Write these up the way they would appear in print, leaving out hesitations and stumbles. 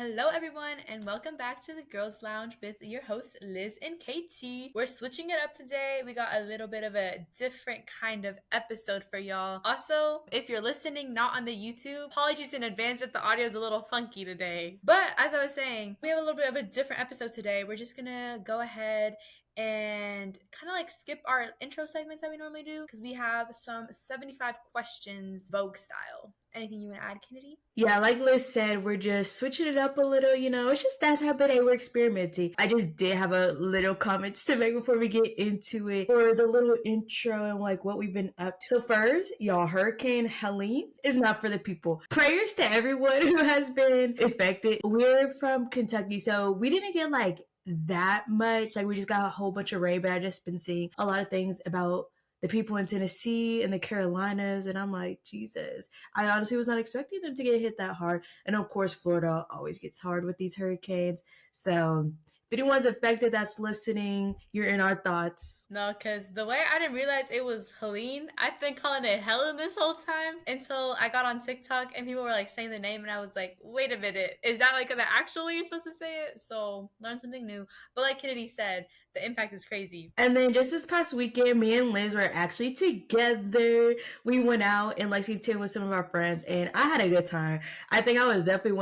Hello, everyone, and welcome back to the Girls Lounge with your hosts, Liz and Katie. We're switching it up today. We got a little bit of a different kind of episode for y'all. Also, if you're listening not on the YouTube, apologies in advance if the audio is a little funky today. But as I was saying, we have a little bit of a different episode today. We're just gonna go ahead and kind of like skip our intro segments that we normally do because we have some 75 questions Vogue style. Anything you want to add, Kennedy? Yeah, like Liz said, we're just switching it up a little, it's just that type of day we're experimenting. I just did have a little comments to make before we get into it for the little intro and like what we've been up to. So first, y'all, Hurricane Helene is not for the people. Prayers to everyone who has been affected. We're from Kentucky, so we didn't get like that much. Like we just got a whole bunch of rain, but I've just been seeing a lot of things about the people in Tennessee and the Carolinas, and I'm like, Jesus. I honestly was not expecting them to get hit that hard. And of course, Florida always gets hard with these hurricanes. So if anyone's affected that's listening, you're in our thoughts. No, because the way I didn't realize it was Helene, I've been calling it Helen this whole time until I got on TikTok and people were like saying the name, and I was like, wait a minute, is that like the actual way you're supposed to say it? So learn something new. But like Kennedy said, the impact is crazy. And then just this past weekend, me and Liz were actually together. We went out in Lexington with some of our friends, and I had a good time. I think I was definitely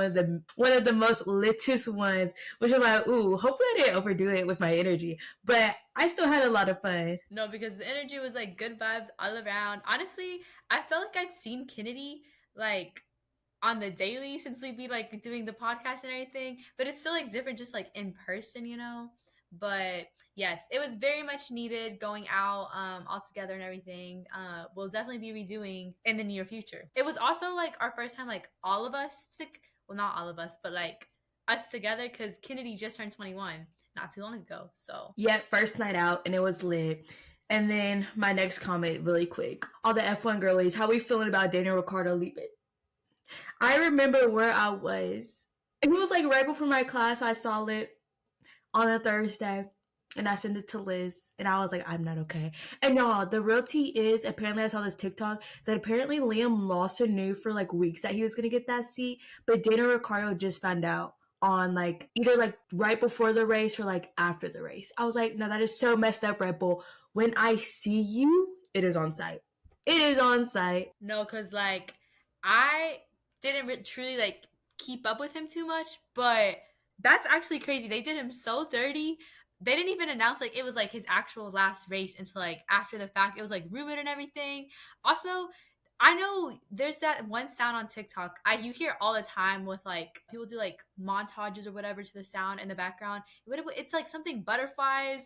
one of the most litest ones, which I'm like, ooh, hopefully I didn't overdo it with my energy. But I still had a lot of fun. No, because the energy was like good vibes all around. Honestly, I felt like I'd seen Kennedy like on the daily since we'd be like doing the podcast and everything, but it's still like different just like in person. But yes, it was very much needed going out all together and everything. We'll definitely be redoing in the near future. It was also like our first time like all of us well, not all of us, but like us together, because Kennedy just turned 21 not too long ago. So yeah, first night out, and it was lit. And then my next comment really quick. All the F1 girlies, how we feeling about Daniel Ricciardo leaving? I remember where I was. It was like right before my class. I saw it on a Thursday, and I sent it to Liz, and I was like, I'm not okay. And y'all, the real tea is, apparently I saw this TikTok that apparently Liam Lawson knew for like weeks that he was gonna get that seat, but Daniel Ricciardo just found out on like either like right before the race or like after the race. I was like, no, that is so messed up, Red Bull. When I see you, it is on site. It is on site. no, because like I didn't truly like keep up with him too much, but that's actually crazy. They did him so dirty. They didn't even announce like it was like his actual last race until like after the fact. It was like rumored and everything. Also, I know there's that one sound on TikTok you hear all the time with like people do like montages or whatever to the sound in the background. It's like something butterflies,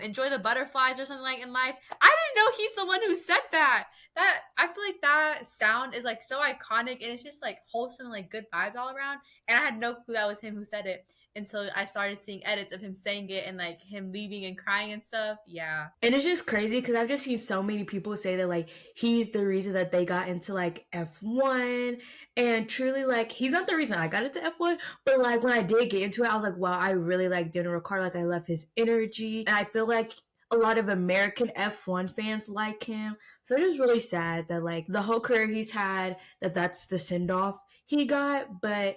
enjoy the butterflies or something like in life. I didn't know he's the one who said that. That I feel like that sound is like so iconic, and it's just like wholesome and like good vibes all around. And I had no clue that was him who said it until I started seeing edits of him saying it and like him leaving and crying and stuff. Yeah. And it's just crazy because I've just seen so many people say that like he's the reason that they got into like F1, and truly like he's not the reason I got into F1, but like when I did get into it, I was like, wow, I really like Daniel Ricciardo. Like I love his energy, and I feel like a lot of American F1 fans like him. So it's just really sad that like the whole career he's had, that's the send off he got. But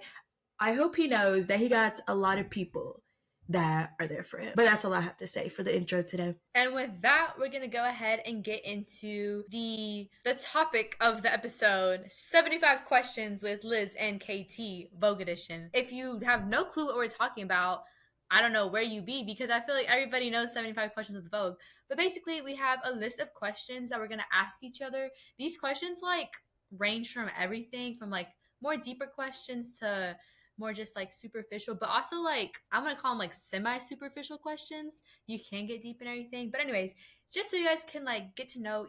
I hope he knows that he got a lot of people that are there for him. But that's all I have to say for the intro today. And with that, we're gonna go ahead and get into the topic of the episode: 75 questions with Liz and KT, Vogue edition. If you have no clue what we're talking about, I don't know where you be, because I feel like everybody knows 75 questions with Vogue. But basically, we have a list of questions that we're gonna ask each other. These questions like range from everything from like more deeper questions to more just like superficial, but also like I'm gonna call them like semi-superficial questions. You can get deep in everything, but anyways, just so you guys can like get to know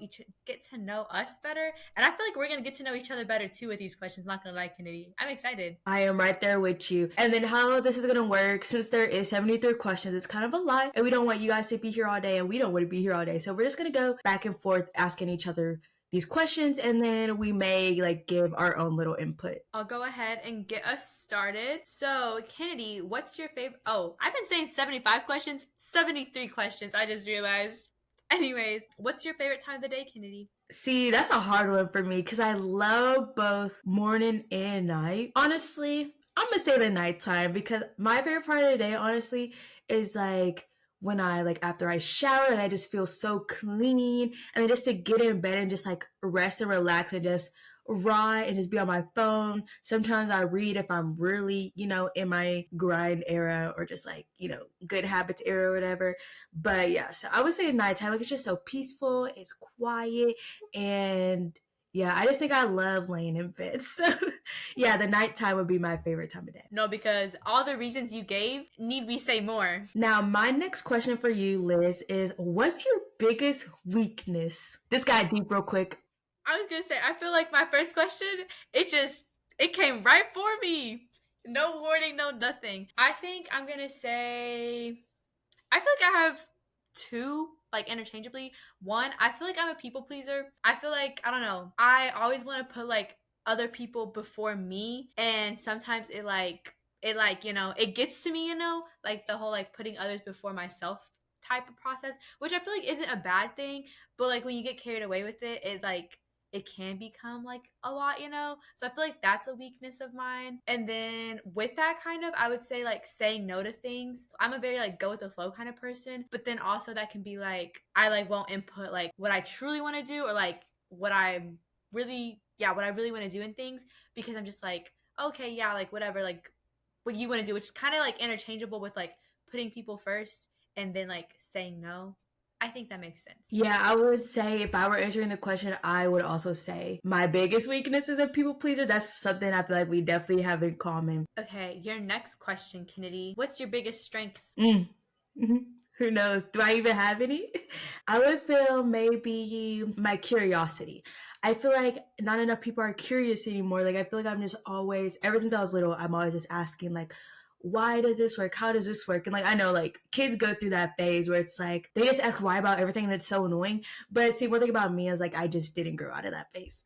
us better, and I feel like we're gonna get to know each other better too with these questions. Not gonna lie, Kennedy, I'm excited. I am right there with you. And then how this is gonna work, since there is 73 questions, it's kind of a lot, and we don't want you guys to be here all day, and we don't want to be here all day. So we're just gonna go back and forth asking each other these questions, and then we may like give our own little input. I'll go ahead and get us started. So Kennedy, what's your favorite? Oh, I've been saying 75 questions, 73 questions, I just realized. Anyways, what's your favorite time of the day, Kennedy? See, that's a hard one for me because I love both morning and night. Honestly, I'm gonna say the nighttime because my favorite part of the day, honestly, is like when I like after I shower and I just feel so clean, and then just to get in bed and just like rest and relax and just ride and just be on my phone. Sometimes I read if I'm really, in my grind era or just like, good habits era or whatever. But yeah, so I would say nighttime, like it's just so peaceful, it's quiet, and yeah, I just think I love laying in bed. So yeah, the nighttime would be my favorite time of day. No, because all the reasons you gave, need we say more? Now, my next question for you, Liz, is what's your biggest weakness? This got deep real quick. I was gonna say, I feel like my first question, it came right for me. No warning, no nothing. I think I'm gonna say, I feel like I have two, like interchangeably. One, I feel like I'm a people pleaser. I feel like, I don't know, I always want to put like other people before me, and sometimes it gets to me, like the whole like putting others before myself type of process, which I feel like isn't a bad thing, but like when you get carried away with it, it can become like a lot. So I feel like that's a weakness of mine. And then with that, kind of, I would say like saying no to things. I'm a very like go with the flow kind of person, but then also that can be like I like won't input like what I truly want to do, or like what I what I really want to do in things, because I'm just like, okay, yeah, like whatever, like what you want to do, which is kind of like interchangeable with like putting people first and then like saying no. I think that makes sense. Yeah, I would say if I were answering the question, I would also say my biggest weakness is a people pleaser. That's something I feel like we definitely have in common. Okay, your next question, Kennedy. What's your biggest strength? Mm. Who knows? Do I even have any? I would feel maybe my curiosity. I feel like not enough people are curious anymore. Like I feel like I'm just always, ever since I was little, I'm always just asking like, why does this work? How does this work? And like I know like kids go through that phase where it's like they just ask why about everything and it's so annoying. But see, one thing about me is like I just didn't grow out of that phase.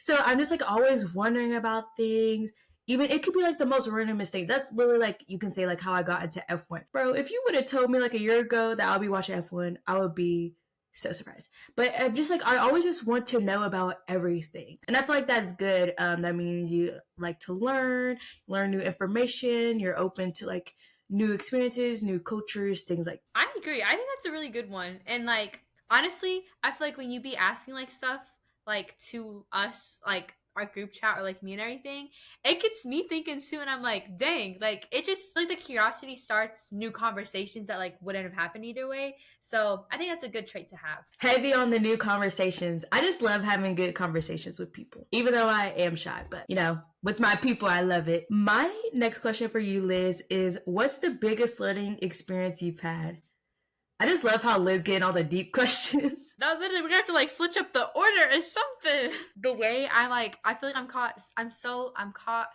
So I'm just like always wondering about things. Even it could be like the most random mistake. That's literally like you can say like how I got into F1. Bro, if you would have told me like a year ago that I'll be watching F1, I would be so surprised. But I'm just like I always just want to know about everything. And I feel like that's good. That means you like to learn new information, you're open to like new experiences, new cultures, things like I agree. I think that's a really good one. And like honestly, I feel like when you be asking like stuff like to us, like our group chat or like me and everything, it gets me thinking too, and I'm like, dang, like it just like the curiosity starts new conversations that like wouldn't have happened either way. So I think that's a good trait to have. heavy on the new conversations. I just love having good conversations with people, even though I am shy. But, with my people, I love it. My next question for you, Liz, is what's the biggest learning experience you've had? I just love how Liz getting all the deep questions. Now literally we're gonna have to like switch up the order or something. The way I feel like I'm caught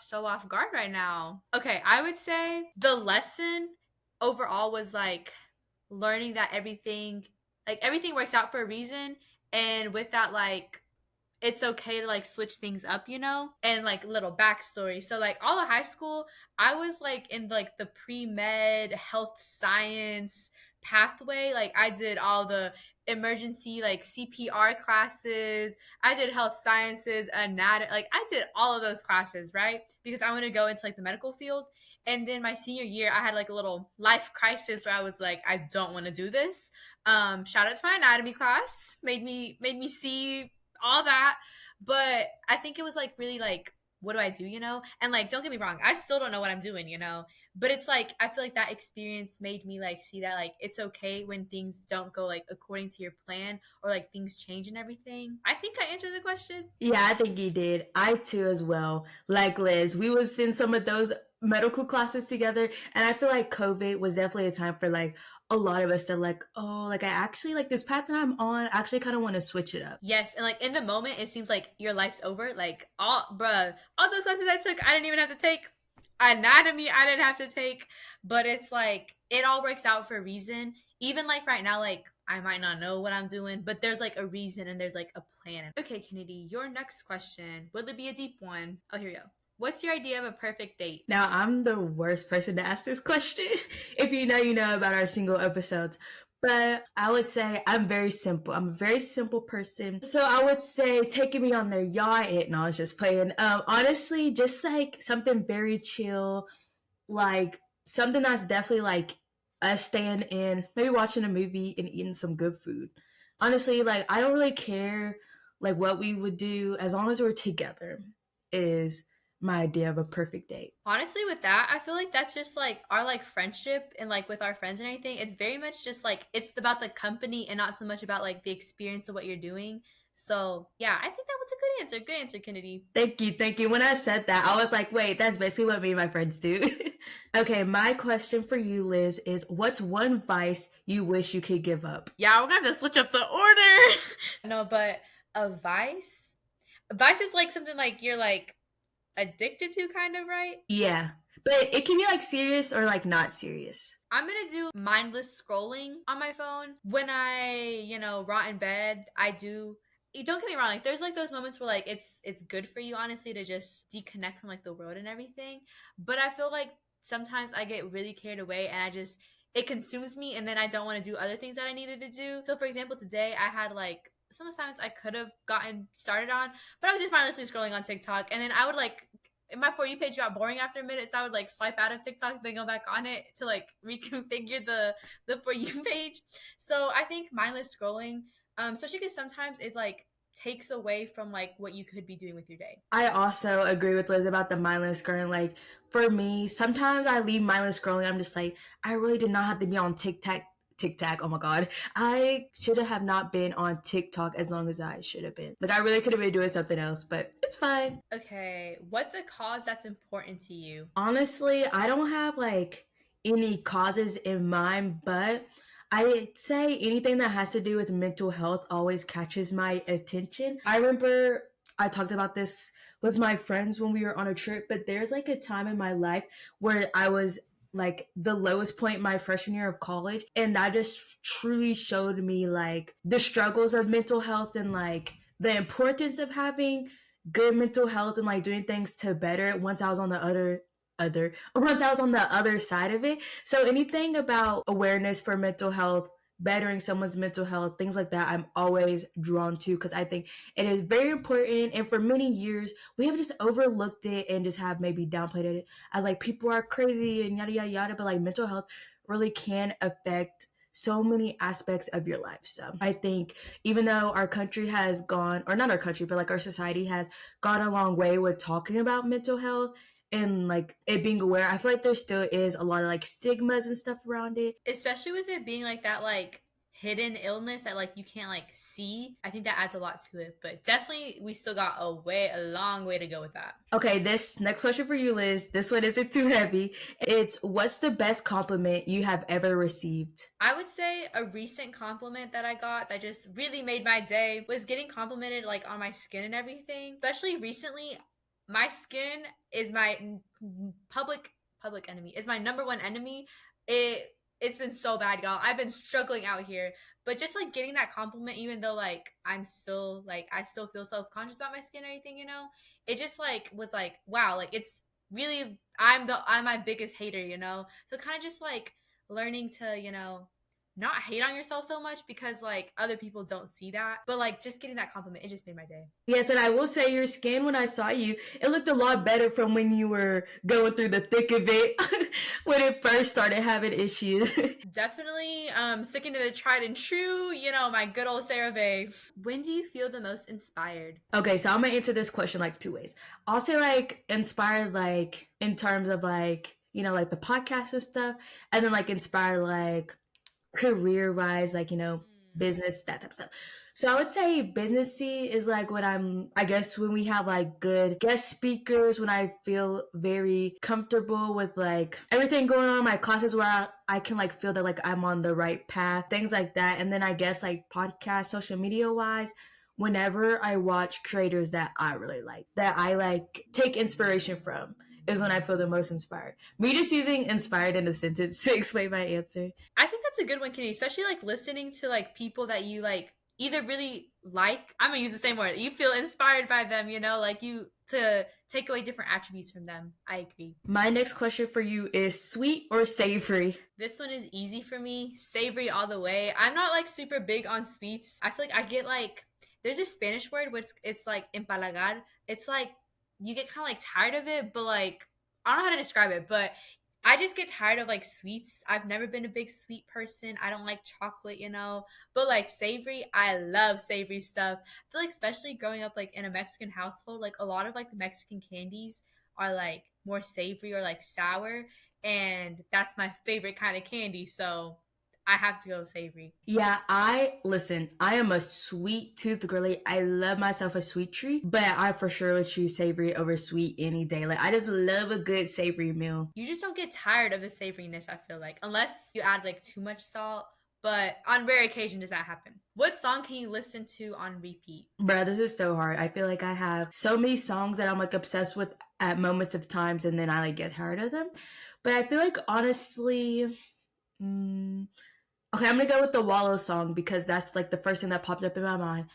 so off guard right now. Okay, I would say the lesson overall was like learning that everything works out for a reason, and with that, like it's okay to like switch things up, and like little backstory. So like all of high school, I was like in like the pre-med health science pathway. Like I did all the emergency like CPR classes. I did health sciences, anatomy. Like I did all of those classes, right? Because I want to go into like the medical field. And then my senior year, I had like a little life crisis where I was like, I don't want to do this. Shout out to my anatomy class. Made me see all that. But I think it was like really like, what do I do? And like, don't get me wrong, I still don't know what I'm doing. But it's like I feel like that experience made me like see that like it's okay when things don't go like according to your plan, or like things change and everything. I think I answered the question. Yeah, I think you did. I too as well. Like Liz, we was in some of those medical classes together, and I feel like COVID was definitely a time for like a lot of us to like, oh, like I actually like this path that I'm on. I actually kind of want to switch it up. Yes, and like in the moment, it seems like your life's over. Like all those classes I took, I didn't even have to take. Anatomy, I didn't have to take. But it's like it all works out for a reason. Even like right now, like I might not know what I'm doing, but there's like a reason and there's like a plan. Okay, Kennedy, your next question. Will it be a deep one? Oh, here we go. What's your idea of a perfect date? Now, I'm the worst person to ask this question. If you know, you know about our single episodes. But I would say I'm very simple. I'm a very simple person. So I would say taking me on their yacht. No, I was just playing. Honestly, just like something very chill, like something that's definitely like us staying in, maybe watching a movie and eating some good food. Honestly, like I don't really care like what we would do as long as we're together is my idea of a perfect date. Honestly, with that, I feel like that's just like our like friendship and like with our friends and everything. It's very much just like it's about the company and not so much about like the experience of what you're doing. So yeah, I think that was a good answer. Good answer, Kennedy. Thank you, thank you. When I said that, I was like, wait, that's basically what me and my friends do. Okay, my question for you, Liz, is what's one vice you wish you could give up? Yeah, we're gonna have to switch up the order. No, but a vice. A vice is like something like you're like addicted to, kind of, right? Yeah, but it can be like serious or like not serious. I'm gonna do mindless scrolling on my phone when I rot in bed. I do. Don't get me wrong. Like, there's like those moments where like it's good for you, honestly, to just disconnect from like the world and everything. But I feel like sometimes I get really carried away, and it consumes me, and then I don't want to do other things that I needed to do. So, for example, today I had like some assignments I could have gotten started on, but I was just mindlessly scrolling on TikTok, and then I would like my For You page got boring after a minute, so I would like swipe out of TikTok, then go back on it to like reconfigure the For You page. So I think mindless scrolling, especially because sometimes it like takes away from like what you could be doing with your day. I also agree with Liz about the mindless scrolling. Like for me, sometimes I leave mindless scrolling. I'm just like, I really did not have to be on TikTok. TikTok. Oh my god, I should have not been on TikTok as long as I should have been. Like I really could have been doing something else, but it's fine. Okay, what's a cause that's important to you? Honestly, I don't have like any causes in mind, but I'd say anything that has to do with mental health always catches my attention. I remember I talked about this with my friends when we were on a trip, but there's like a time in my life where I was like the lowest point my freshman year of college, and that just truly showed me like the struggles of mental health and like the importance of having good mental health and like doing things to better it once I was on the other once I was on the other side of it. So anything about awareness for mental health, bettering someone's mental health, things like that, I'm always drawn to because I think it is very important. And for many years, we have just overlooked it and just have maybe downplayed it as like people are crazy and yada yada yada. But like mental health really can affect so many aspects of your life. So I think even though our country has gone, or not our country, but like our society has gone a long way with talking about mental health and like it being aware, I feel like there still is a lot of like stigmas and stuff around it. Especially with it being like that like hidden illness that like you can't like see. I think that adds a lot to it. But definitely we still got a long way to go with that. Okay, this next question for you, Liz. This one isn't too heavy. It's what's the best compliment you have ever received? I would say a recent compliment that I got that just really made my day was getting complimented like on my skin and everything. Especially recently, my skin is my public enemy. It's my number one enemy. It's been so bad, y'all. I've been struggling out here. But just like getting that compliment, even though like I'm still like I still feel self conscious about my skin and everything, it just like was like wow, like it's really I'm my biggest hater. So kind of just like learning to not hate on yourself so much because like other people don't see that, but like just getting that compliment, it just made my day. Yes, and I will say your skin when I saw you, it looked a lot better from when you were going through the thick of it when it first started having issues. Definitely sticking to the tried and true, my good old Sarah Bay. When do you feel the most inspired? Okay, so I'm gonna answer this question like two ways. I'll say like inspired like in terms of like, like the podcast and stuff, and then like inspired like career wise, like, business, that type of stuff. So I would say businessy is like when I guess when we have like good guest speakers, when I feel very comfortable with like everything going on in my classes where I can like feel that like I'm on the right path, things like that. And then I guess like podcast, social media wise, whenever I watch creators that I really like, that I like take inspiration from, is when I feel the most inspired. Me just using inspired in a sentence to explain my answer. I think that's a good one, Kenny, especially like listening to like people that you like either really like, I'm gonna use the same word, you feel inspired by them, like you to take away different attributes from them. I agree. My next question for you is sweet or savory? This one is easy for me. Savory all the way. I'm not like super big on sweets. I feel like I get like there's a Spanish word which it's like empalagar. It's like you get kind of like tired of it, but like I don't know how to describe it, but I just get tired of like sweets. I've never been a big sweet person. I don't like chocolate, you know. But like savory, I love savory stuff. I feel like especially growing up like in a Mexican household, like a lot of like the Mexican candies are like more savory or like sour, and that's my favorite kind of candy. So I have to go savory. Yeah, I am a sweet tooth girly. I love myself a sweet treat, but I for sure would choose savory over sweet any day. Like, I just love a good savory meal. You just don't get tired of the savoriness, I feel like, unless you add like too much salt. But on rare occasion does that happen. What song can you listen to on repeat? Bruh, this is so hard. I feel like I have so many songs that I'm like obsessed with at moments of times and then I like get tired of them. But I feel like honestly, okay, I'm gonna go with the Wallow song because that's like the first thing that popped up in my mind.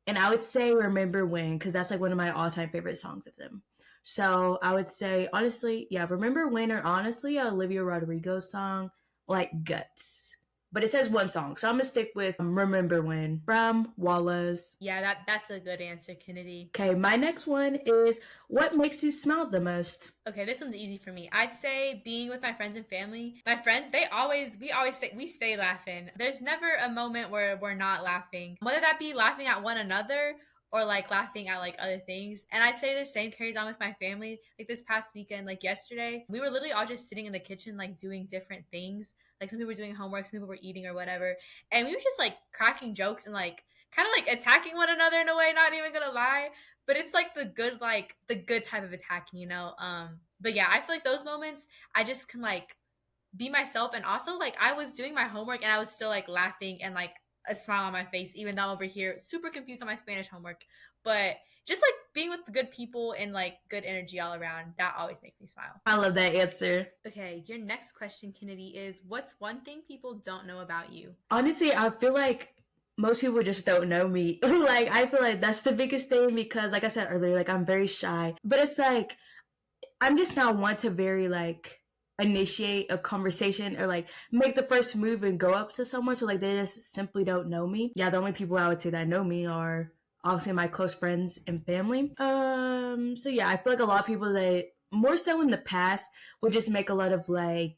And I would say Remember When, because that's like one of my all-time favorite songs of them. So I would say honestly, yeah, Remember When, or honestly a Olivia Rodrigo song like Guts. But it says one song, so I'm gonna stick with Remember When from Wallace. Yeah, that's a good answer, Kennedy. Okay, my next one is what makes you smile the most? Okay, this one's easy for me. I'd say being with my friends and family. My friends, we stay laughing. There's never a moment where we're not laughing. Whether that be laughing at one another or like laughing at like other things. And I'd say the same carries on with my family. Like this past weekend, like yesterday, we were literally all just sitting in the kitchen, like doing different things. Like some people were doing homework, some people were eating or whatever. And we were just like cracking jokes and like kind of like attacking one another in a way, not even gonna lie. But it's like the good type of attacking, you know? But yeah, I feel like those moments I just can like be myself, and also like I was doing my homework and I was still like laughing and like a smile on my face, even though I'm over here super confused on my Spanish homework. But just like being with good people and like good energy all around, that always makes me smile. I love that answer. Okay, your next question, Kennedy, is what's one thing people don't know about you? Honestly, I feel like most people just don't know me. Like, I feel like that's the biggest thing because, like I said earlier, like I'm very shy. But it's like I'm just not one to very like initiate a conversation or like make the first move and go up to someone. So like they just simply don't know me. Yeah, the only people I would say that know me are obviously my close friends and family. So yeah, I feel like a lot of people that more so in the past would just make a lot of like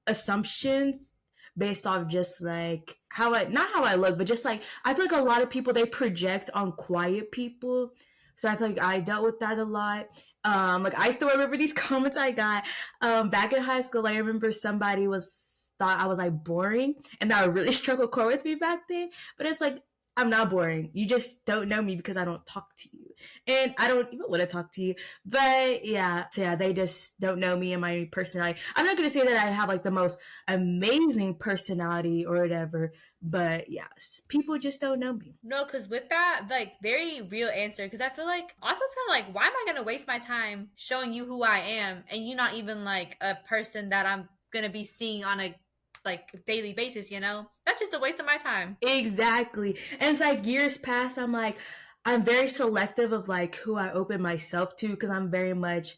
assumptions based off just like how I not how I look, but just like I feel like a lot of people they project on quiet people. So I feel like I dealt with that a lot. Like I still remember these comments I got back in high school. I remember somebody was thought I was like boring, and that really struck a chord with me back then. But it's like I'm not boring. You just don't know me because I don't talk to you, and I don't even want to talk to you. But yeah, so yeah, they just don't know me and my personality. I'm not gonna say that I have like the most amazing personality or whatever, but yes, people just don't know me. No, because with that, like, very real answer. Because I feel like, also, it's kind of like, why am I going to waste my time showing you who I am and you not even like a person that I'm going to be seeing on a like daily basis, you know? That's just a waste of my time. Exactly. And it's like years past, I'm like, I'm very selective of like who I open myself to because I'm very much,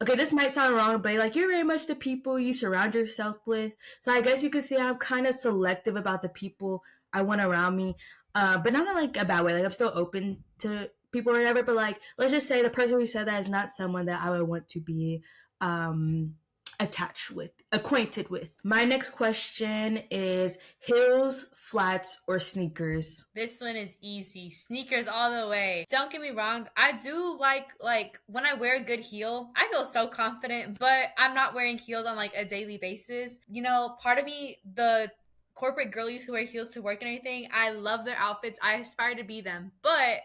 okay, this might sound wrong, but like you're very much the people you surround yourself with. So I guess you could say I'm kind of selective about the people I want around me. But not in like a bad way. Like I'm still open to people or whatever. But like, let's just say the person who said that is not someone that I would want to be attached with, acquainted with. My next question is heels, flats, or sneakers? This one is easy. Sneakers all the way. Don't get me wrong. I do like when I wear a good heel, I feel so confident, but I'm not wearing heels on like a daily basis. You know, part of me, the corporate girlies who wear heels to work and everything, I love their outfits. I aspire to be them. But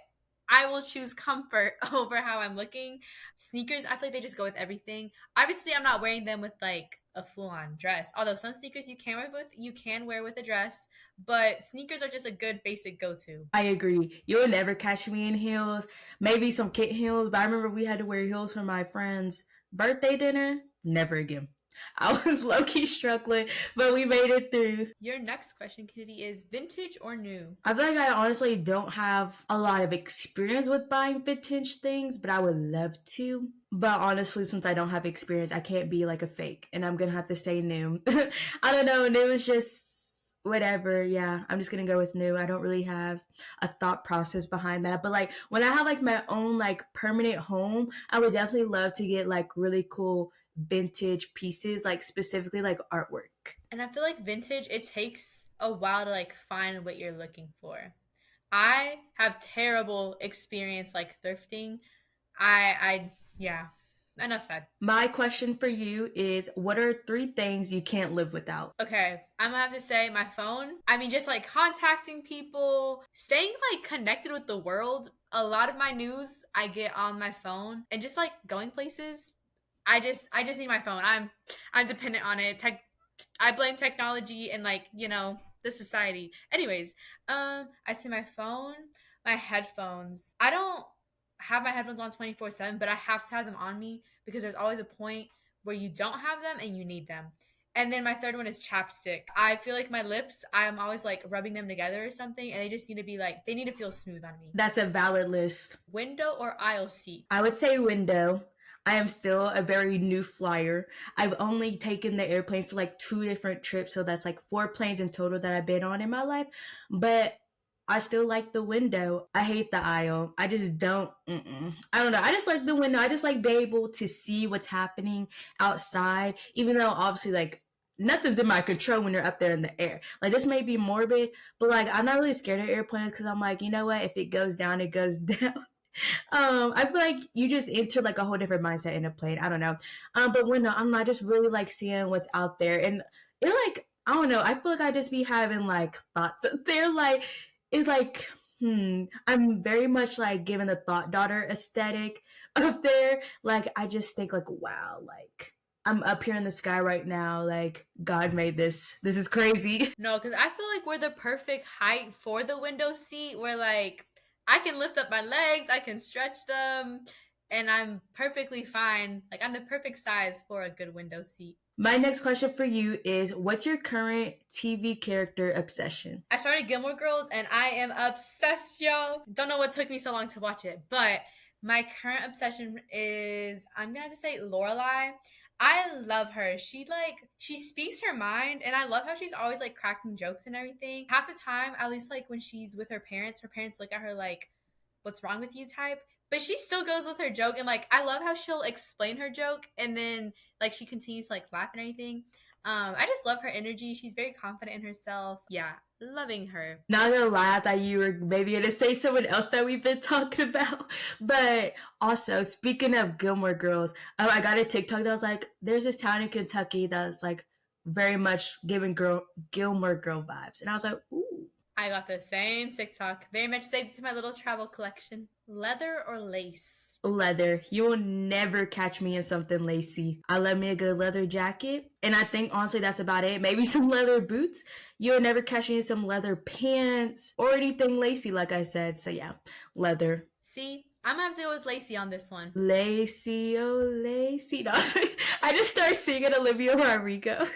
I will choose comfort over how I'm looking. Sneakers, I feel like they just go with everything. Obviously, I'm not wearing them with like a full-on dress. Although some sneakers you can wear with a dress, but sneakers are just a good basic go-to. I agree. You'll never catch me in heels. Maybe some kid heels, but I remember we had to wear heels for my friend's birthday dinner. Never again. I was low-key struggling, but we made it through. Your next question, Kennedy, is vintage or new? I feel like I honestly don't have a lot of experience with buying vintage things, but I would love to. But honestly, since I don't have experience, I can't be like a fake, and I'm gonna have to say new. I don't know, new is just whatever. Yeah, I'm just gonna go with new. I don't really have a thought process behind that. But like when I have like my own like permanent home, I would definitely love to get like really cool vintage pieces, like specifically like artwork. And I feel like vintage, it takes a while to like find what you're looking for. I have terrible experience like thrifting. Yeah. Enough said. My question for you is, what are three things you can't live without? Okay, I'm gonna have to say my phone. I mean, just like contacting people, staying like connected with the world. A lot of my news I get on my phone, and just like going places. I just need my phone. I'm dependent on it. I blame technology and like the society. Anyways, I'd say my phone, my headphones. I don't have my headphones on 24/7, but I have to have them on me because there's always a point where you don't have them and you need them. And then my third one is chapstick. I feel like my lips, I'm always like rubbing them together or something, and they just need to be like, they need to feel smooth on me. That's a valid list. Window or aisle seat? I would say window. I am still a very new flyer. I've only taken the airplane for like 2 different trips, so that's like 4 planes in total that I've been on in my life. But I still like the window. I hate the aisle. I just don't. I don't know. I just like the window. I just like being able to see what's happening outside, even though obviously like nothing's in my control when you're up there in the air. Like this may be morbid, but like I'm not really scared of airplanes because I'm like, you know what? If it goes down, it goes down. I feel like you just enter like a whole different mindset in a plane. I don't know. But when I'm not just really like seeing what's out there, and it like I don't know. I feel like I just be having like thoughts up there. Like it's like I'm very much like giving the thought daughter aesthetic up there. Like I just think like wow, like I'm up here in the sky right now. Like God made this. This is crazy. No, because I feel like we're the perfect height for the window seat. Where like I can lift up my legs, I can stretch them, and I'm perfectly fine. Like I'm the perfect size for a good window seat. My next question for you is, what's your current TV character obsession? I started Gilmore Girls and I am obsessed, y'all. Don't know what took me so long to watch it, but my current obsession is I'm gonna have to say Lorelai. I love her. She speaks her mind, and I love how she's always like cracking jokes and everything. Half the time, at least like when she's with her parents look at her like, "What's wrong with you?" type. But she still goes with her joke, and like I love how she'll explain her joke, and then like she continues to like laugh and everything. I just love her energy. She's very confident in herself. Yeah, loving her. Not gonna lie, I thought you were maybe gonna say someone else that we've been talking about. But also, speaking of Gilmore Girls, I got a TikTok that was like, there's this town in Kentucky that's like very much giving Gilmore Girl vibes. And I was like, ooh. I got the same TikTok. Very much saved to my little travel collection. Leather or lace? Leather. You will never catch me in something lacy. I love me a good leather jacket. And I think honestly that's about it. Maybe some leather boots. You'll never catch me in some leather pants or anything lacy, like I said. So yeah, leather. See, I'm gonna have to go with Lacey on this one. Lacey, oh Lacey. No, I just started singing Olivia Rodrigo.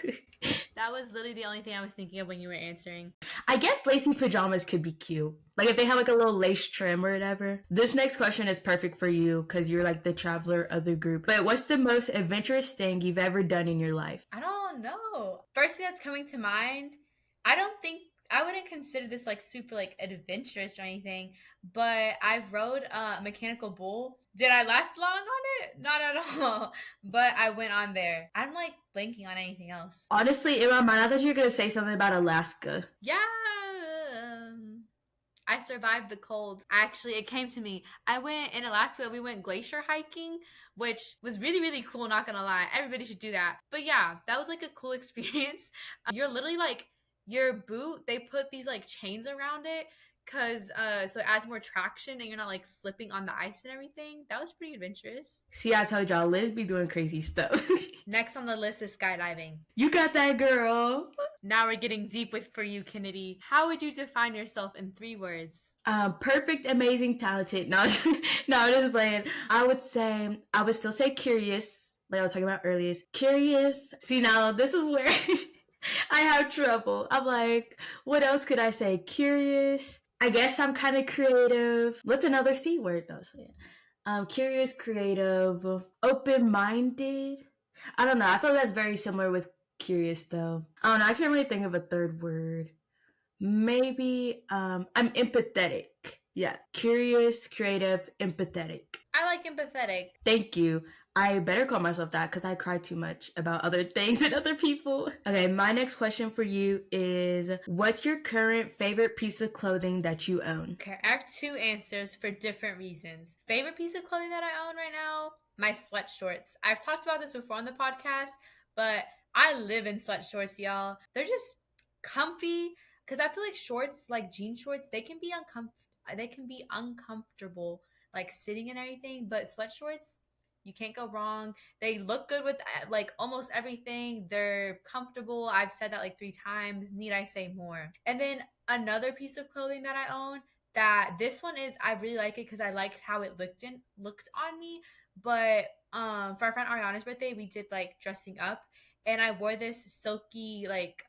That was literally the only thing I was thinking of when you were answering. I guess lacy pajamas could be cute. Like if they have like a little lace trim or whatever. This next question is perfect for you because you're like the traveler of the group. But what's the most adventurous thing you've ever done in your life? I don't know. First thing that's coming to mind, I wouldn't consider this like super like adventurous or anything, but I've rode a mechanical bull. Did I last long on it? Not at all. But I went on there. I'm like blanking on anything else. Honestly, in my mind, I thought you were going to say something about Alaska. Yeah. I survived the cold. Actually, it came to me. I went in Alaska, we went glacier hiking, which was really, really cool, not gonna lie. Everybody should do that. But yeah, that was like a cool experience. You're literally like, your boot, they put these like chains around it because so it adds more traction and you're not like slipping on the ice and everything. That was pretty adventurous. See, I told y'all, Liz be doing crazy stuff. Next on the list is skydiving. You got that, girl. Now we're getting deep with for you, Kennedy. How would you define yourself in 3 words? Perfect, amazing, talented. No, no, I'm just playing. I would still say curious. like I was talking about earlier, is curious. See, now this is where I have trouble. I'm like, what else could I say? Curious. I guess I'm kind of creative. What's another C word though? So, yeah. Curious, creative, open minded. I don't know. I feel that's very similar with curious though. I don't know. I can't really think of a third word. Maybe I'm empathetic. Yeah. Curious, creative, empathetic. I like empathetic. Thank you. I better call myself that because I cry too much about other things and other people. Okay, my next question for you is what's your current favorite piece of clothing that you own? Okay, I have two answers for different reasons. Favorite piece of clothing that I own right now? My sweat shorts. I've talked about this before on the podcast, but I live in sweat shorts, y'all. They're just comfy because I feel like shorts, like jean shorts, they can be uncomfortable, like sitting and everything. But sweat shorts, you can't go wrong. They look good with like almost everything. They're comfortable. I've said that like 3 times. Need I say more? And then another piece of clothing that I own, that this one is, I really like it because I liked how it looked on me. But for our friend Ariana's birthday, we did like dressing up, and I wore this silky like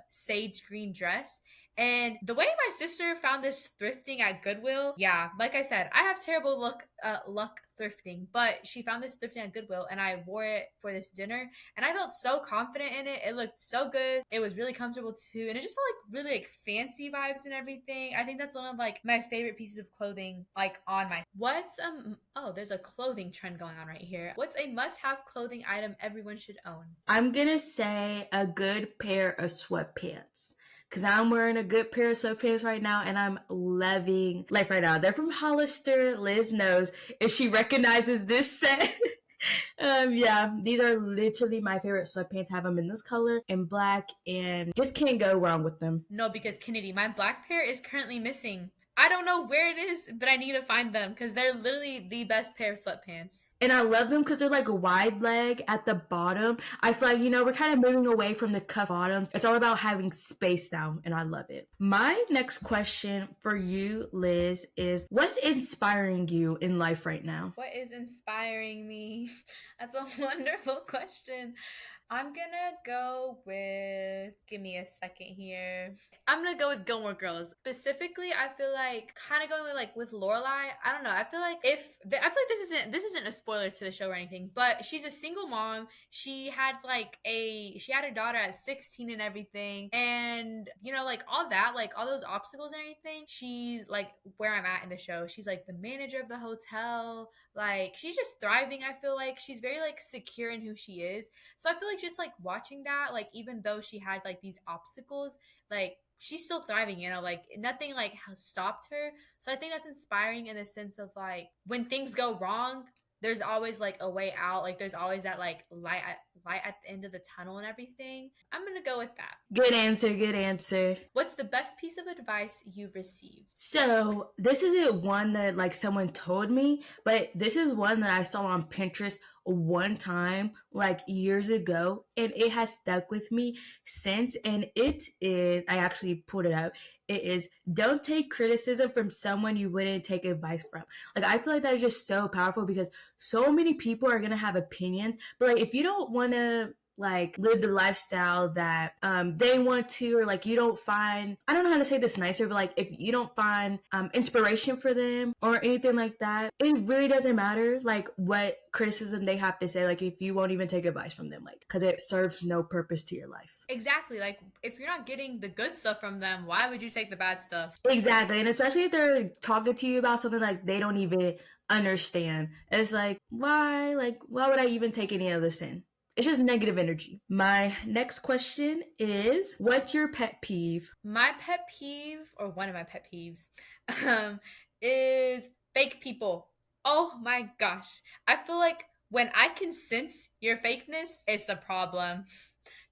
sage green dress. And the way my sister found this thrifting at Goodwill, yeah, like I said, I have terrible luck thrifting, but she found this thrifting at Goodwill, and I wore it for this dinner, and I felt so confident in it. It looked so good. It was really comfortable too, and it just felt like really like fancy vibes and everything. I think that's one of like my favorite pieces of clothing, like on my. What's Oh, there's a clothing trend going on right here. What's a must-have clothing item everyone should own? I'm gonna say a good pair of sweatpants. Cause I'm wearing a good pair of sweatpants right now and I'm loving like right now. They're from Hollister. Liz knows if she recognizes this set. Yeah, these are literally my favorite sweatpants. I have them in this color and black and just can't go wrong with them. No, because Kennedy, my black pair is currently missing. I don't know where it is, but I need to find them because they're literally the best pair of sweatpants. And I love them because they're like a wide leg at the bottom. I feel like, we're kind of moving away from the cuff bottoms. It's all about having space now, and I love it. My next question for you, Liz, is what's inspiring you in life right now? What is inspiring me? That's a wonderful question. I'm gonna go with. Give me a second here. I'm gonna go with Gilmore Girls. Specifically, I feel like kind of going with with Lorelai. I don't know. I feel like this isn't a spoiler to the show or anything, but she's a single mom. She had a daughter at 16 and everything, and like all that, like all those obstacles and everything. She's like where I'm at in the show. She's like the manager of the hotel. Like she's just thriving. I feel like she's very like secure in who she is. So I feel like just like watching that, like even though she had like these obstacles, like she's still thriving, like nothing like has stopped her. So I think that's inspiring in the sense of like when things go wrong, there's always like a way out. Like there's always that like light at the end of the tunnel and everything. I'm gonna go with that. Good answer, good answer. What's the best piece of advice you've received? So this isn't one that like someone told me, but this is one that I saw on Pinterest one time like years ago, and it has stuck with me since. And it is, I actually pulled it up. It is, don't take criticism from someone you wouldn't take advice from. Like I feel like that is just so powerful because so many people are gonna have opinions, but like if you don't want to like live the lifestyle that they want to, or like you don't find, I don't know how to say this nicer, but like if you don't find inspiration for them or anything like that, it really doesn't matter like what criticism they have to say, like if you won't even take advice from them, like because it serves no purpose to your life. Exactly. Like if you're not getting the good stuff from them, why would you take the bad stuff? Exactly. And especially if they're talking to you about something like they don't even understand, it's like why would I even take any of this in? It's just negative energy. My next question is, what's your pet peeve? My pet peeve, or one of my pet peeves, is fake people. Oh my gosh. I feel like when I can sense your fakeness, it's a problem.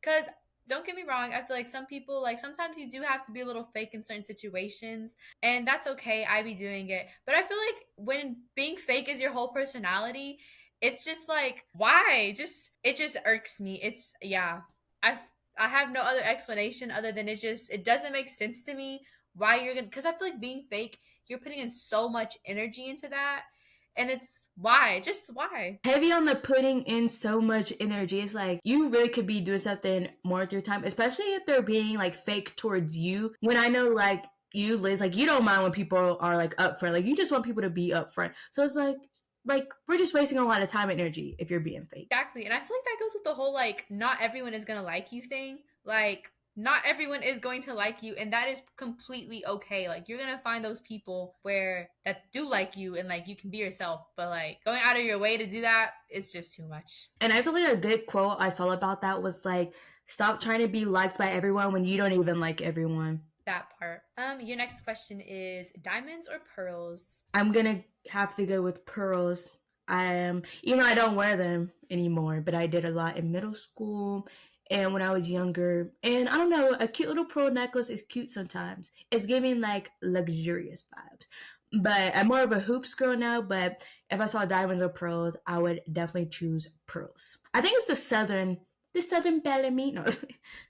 Because don't get me wrong, I feel like some people, like sometimes you do have to be a little fake in certain situations, and that's okay. I be doing it. But I feel like when being fake is your whole personality, it's just like why it just irks me. It's yeah, I have no other explanation other than it doesn't make sense to me why you're gonna, because I feel like being fake, you're putting in so much energy into that, And it's why? Just why? Heavy on the putting in so much energy. It's like you really could be doing something more with your time, especially if they're being like fake towards you. When I know like you, Liz, like you don't mind when people are like upfront. Like you just want people to be upfront. So it's like we're just wasting a lot of time and energy if you're being fake. Exactly. And I feel like that goes with the whole like not everyone is gonna like you thing. Like not everyone is going to like you, and that is completely okay. Like you're gonna find those people where that do like you and like you can be yourself, but like going out of your way to do that, it's just too much. And I feel like a good quote I saw about that was like, stop trying to be liked by everyone when you don't even like everyone. That part. Your next question is diamonds or pearls? I'm gonna have to go with pearls. Even though I don't wear them anymore, but I did a lot in middle school and when I was younger. And I don't know, a cute little pearl necklace is cute sometimes. It's giving like luxurious vibes. But I'm more of a hoops girl now, but if I saw diamonds or pearls, I would definitely choose pearls. I think it's the southern Bellamy. No.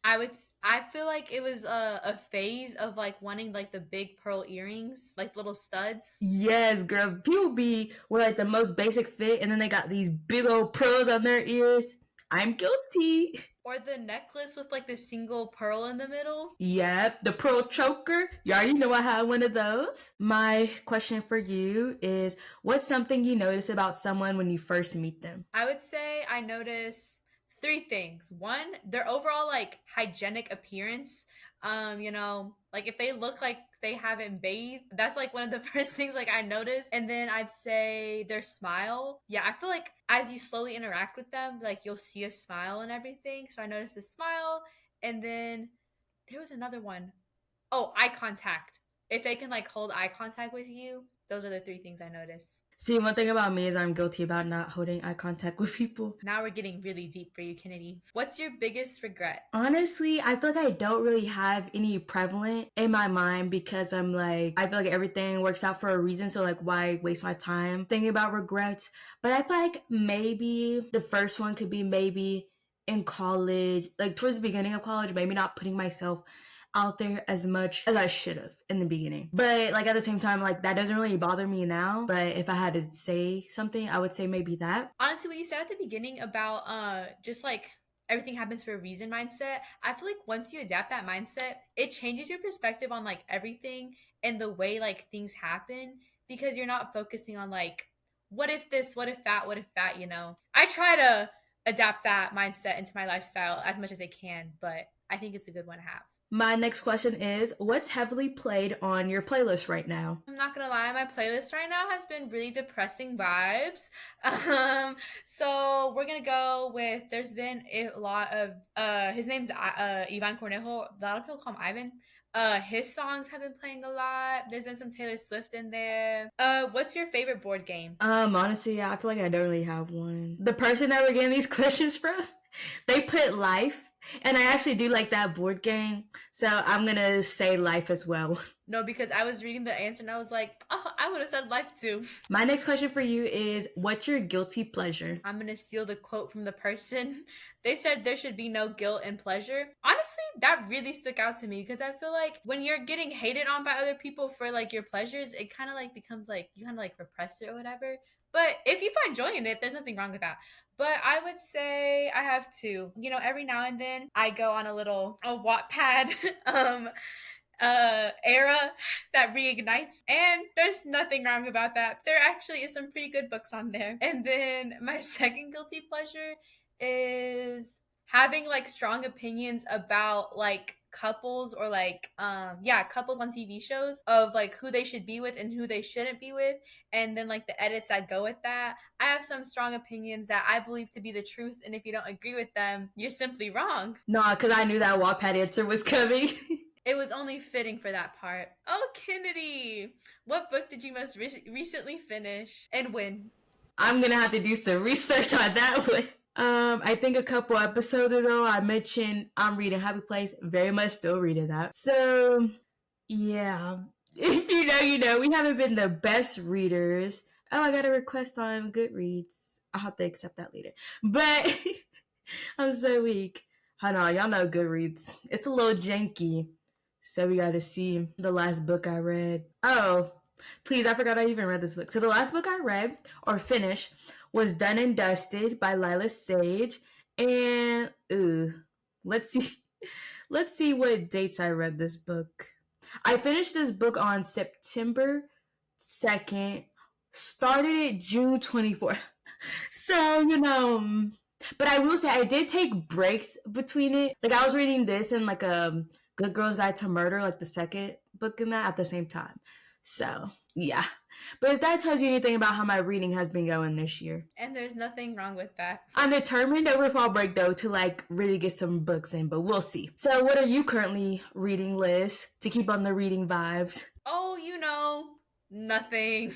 I would. I feel like it was a phase of like wanting like the big pearl earrings, like little studs, Yes, girl. People be with like the most basic fit, and then they got these big old pearls on their ears. I'm guilty. or the necklace with like the single pearl in the middle. Yep, the pearl choker. You already know I had one of those. My question for you is, what's something you notice about someone when you first meet them? I would say I notice three things. One, their overall like hygienic appearance. Like if they look like they haven't bathed, that's like one of the first things like I notice. And then I'd say their smile. Yeah, I feel like as you slowly interact with them, like you'll see a smile and everything. So I noticed the smile, and then there was another one. Oh, eye contact. If they can like hold eye contact with you, those are the three things I notice. See, one thing about me is I'm guilty about not holding eye contact with people. Now we're getting really deep for you, Kennedy. What's your biggest regret? Honestly, I feel like I don't really have any prevalent in my mind because I feel like everything works out for a reason. So, like, why waste my time thinking about regrets? But I feel like maybe the first one could be maybe in college, like towards the beginning of college, maybe not putting myself out there as much as I should have in the beginning. But like at the same time, like that doesn't really bother me now. But if I had to say something, I would say maybe that. Honestly, what you said at the beginning about just like everything happens for a reason mindset, I feel like once you adapt that mindset, it changes your perspective on like everything and the way like things happen, because you're not focusing on like what if this, what if that. I try to adapt that mindset into my lifestyle as much as I can, but I think it's a good one to have. My next question is, what's heavily played on your playlist right now? I'm not gonna lie, my playlist right now has been really depressing vibes. So we're gonna go with. There's been a lot of his name's Ivan Cornejo. A lot of people call him Ivan. His songs have been playing a lot. There's been some Taylor Swift in there. What's your favorite board game? Honestly, I feel like I don't really have one. The person that we're getting these questions from, they put life, and I actually do like that board game, so I'm gonna say life as well. No, because I was reading the answer and I was like, oh, I would have said life too. My next question for you is, what's your guilty pleasure? I'm gonna steal the quote from the person. They said there should be no guilt and pleasure. Honestly, that really stuck out to me because I feel like when you're getting hated on by other people for like your pleasures, it kind of like becomes like you kind of like repress it or whatever. But if you find joy in it, there's nothing wrong with that. But I would say I have two. Every now and then I go on a Wattpad era that reignites, and there's nothing wrong about that. There actually is some pretty good books on there. And then my second guilty pleasure is having like strong opinions about like couples or like couples on TV shows of like who they should be with and who they shouldn't be with, and then like the edits that go with that. I have some strong opinions that I believe to be the truth, and if you don't agree with them, you're simply wrong. Nah, because I knew that Wattpad answer was coming. It was only fitting for that part. Oh, Kennedy, what book did you most recently finish and when? I'm gonna have to do some research on that one. I think a couple episodes ago I mentioned I'm reading Happy Place. Very much still reading that. So yeah, if you know, you know. We haven't been the best readers. Oh, I got a request on Goodreads. I'll have to accept that later. But I'm so weak. Hold on, y'all know Goodreads. It's a little janky. So we gotta see the last book I read. Oh, Please, I forgot I even read this book. So the last book I read or finished was Done and Dusted by Lila Sage. And let's see. Let's see what dates I read this book. I finished this book on September 2nd, started it June 24th. So, but I will say I did take breaks between it. Like I was reading this and like Good Girl's Guide to Murder, like the second book in that at the same time. So, yeah. But if that tells you anything about how my reading has been going this year. And there's nothing wrong with that. I'm determined over fall break though to like really get some books in, but we'll see. So what are you currently reading, Liz, to keep on the reading vibes? Oh, nothing.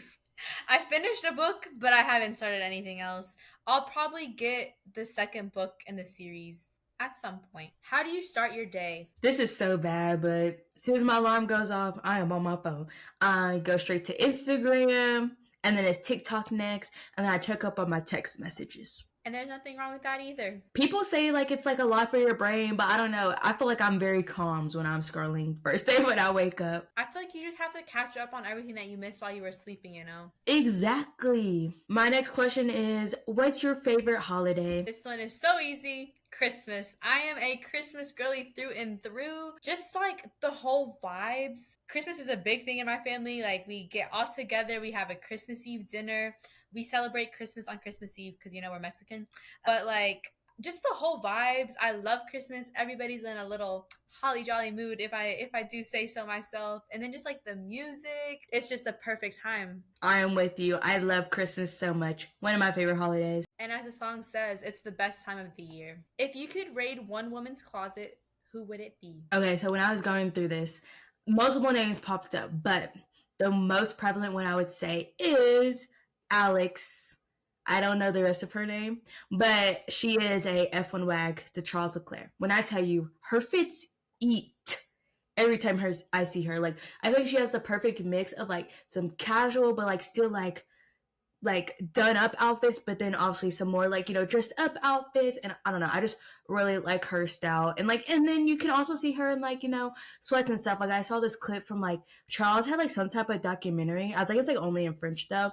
I finished a book, but I haven't started anything else. I'll probably get the second book in the series at some point. How do you start your day? This is so bad, but as soon as my alarm goes off, I am on my phone. I go straight to Instagram, and then it's TikTok next, and then I check up on my text messages. And there's nothing wrong with that either. People say like it's like a lot for your brain, but I don't know. I feel like I'm very calm when I'm scrolling first thing when I wake up. I feel like you just have to catch up on everything that you missed while you were sleeping, Exactly. My next question is, what's your favorite holiday? This one is so easy. Christmas. I am a Christmas girly through and through. Just like the whole vibes. Christmas is a big thing in my family. Like we get all together. We have a Christmas Eve dinner. We celebrate Christmas on Christmas Eve because, we're Mexican. But, just the whole vibes. I love Christmas. Everybody's in a little holly jolly mood, if I do say so myself. And then just, the music. It's just the perfect time. I am with you. I love Christmas so much. One of my favorite holidays. And as the song says, it's the best time of the year. If you could raid one woman's closet, who would it be? Okay, so when I was going through this, multiple names popped up. But the most prevalent one I would say is Alex. I don't know the rest of her name, but she is a F1 wag to Charles Leclerc. When I tell you, her fits eat every time I see her. I think she has the perfect mix of some casual, but still done up outfits, but then obviously some more dressed up outfits. And I don't know, I just really like her style. And and then you can also see her in sweats and stuff. I saw this clip from Charles had some type of documentary. I think it's only in French though.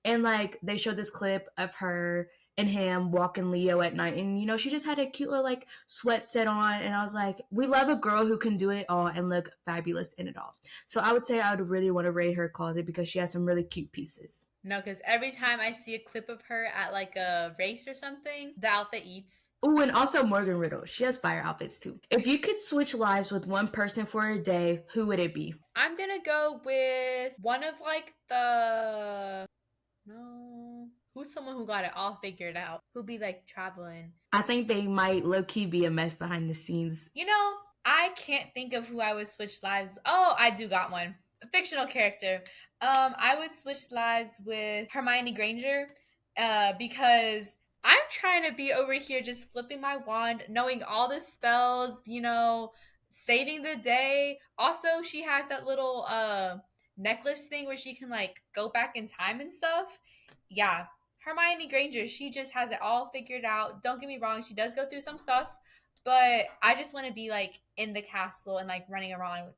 And they showed this clip of her and him walking Leo at night. And, she just had a cute little sweat set on. And I was like, we love a girl who can do it all and look fabulous in it all. So I would say I would really want to raid her closet because she has some really cute pieces. No, because every time I see a clip of her at a race or something, the outfit eats. Ooh, and also Morgan Riddle. She has fire outfits too. If you could switch lives with one person for a day, who would it be? I'm going to go with one of the... No. Who's someone who got it all figured out? Who'd be traveling? I think they might low-key be a mess behind the scenes. I can't think of who I would switch lives. Oh, I do got one. A fictional character. I would switch lives with Hermione Granger because I'm trying to be over here just flipping my wand, knowing all the spells, saving the day. Also, she has that little necklace thing where she can go back in time and stuff. Yeah, Hermione Granger, she just has it all figured out. Don't get me wrong, she does go through some stuff, but I just want to be in the castle and running around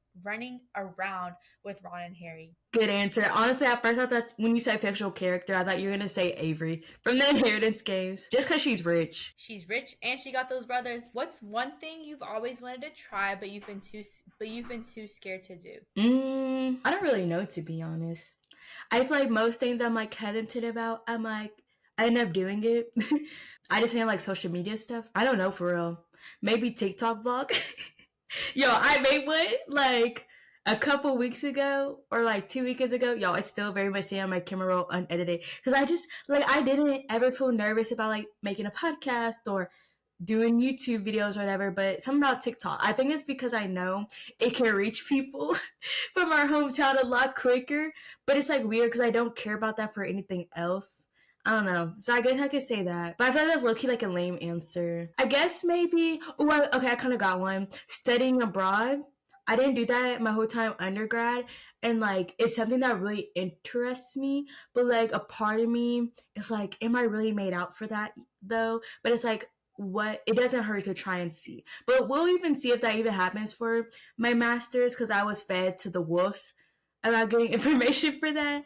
with Ron and Harry. Good answer. Honestly, at first I thought when you said fictional character, I thought you were gonna say Avery from the Inheritance games, just because she's rich. She's rich and she got those brothers. What's one thing you've always wanted to try but you've been too scared to do? I don't really know, to be honest. I feel like most things I'm hesitant about, I end up doing it. I just say social media stuff. I don't know, for real. Maybe TikTok vlog. Yo, I made one a couple weeks ago or 2 weeks ago. Yo, I still very much stay on my camera roll unedited because I just I didn't ever feel nervous about making a podcast or doing YouTube videos or whatever, but something about TikTok. I think it's because I know it can reach people from our hometown a lot quicker, but it's weird because I don't care about that for anything else. I don't know. So I guess I could say that. But I feel like that's low-key a lame answer. I guess maybe... Okay, I kind of got one. Studying abroad. I didn't do that my whole time undergrad. And, it's something that really interests me. But, a part of me is am I really made out for that, though? But it's what? It doesn't hurt to try and see. But we'll even see if that even happens for my master's because I was fed to the wolves about getting information for that.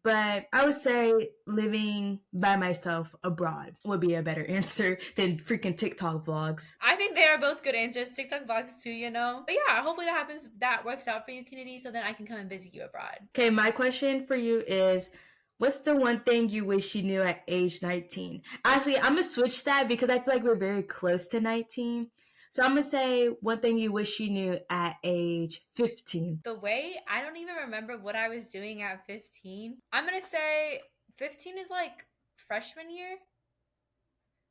But I would say living by myself abroad would be a better answer than freaking TikTok vlogs. I think they are both good answers. TikTok vlogs too, you know. But yeah, hopefully that happens. That works out for you, Kennedy, so then I can come and visit you abroad. Okay, my question for you is, what's the one thing you wish you knew at age 19? Actually, I'm gonna switch that because I feel like we're very close to 19. So I'm gonna say one thing you wish you knew at age 15. The way I don't even remember what I was doing at 15. I'm gonna say 15 is like freshman year.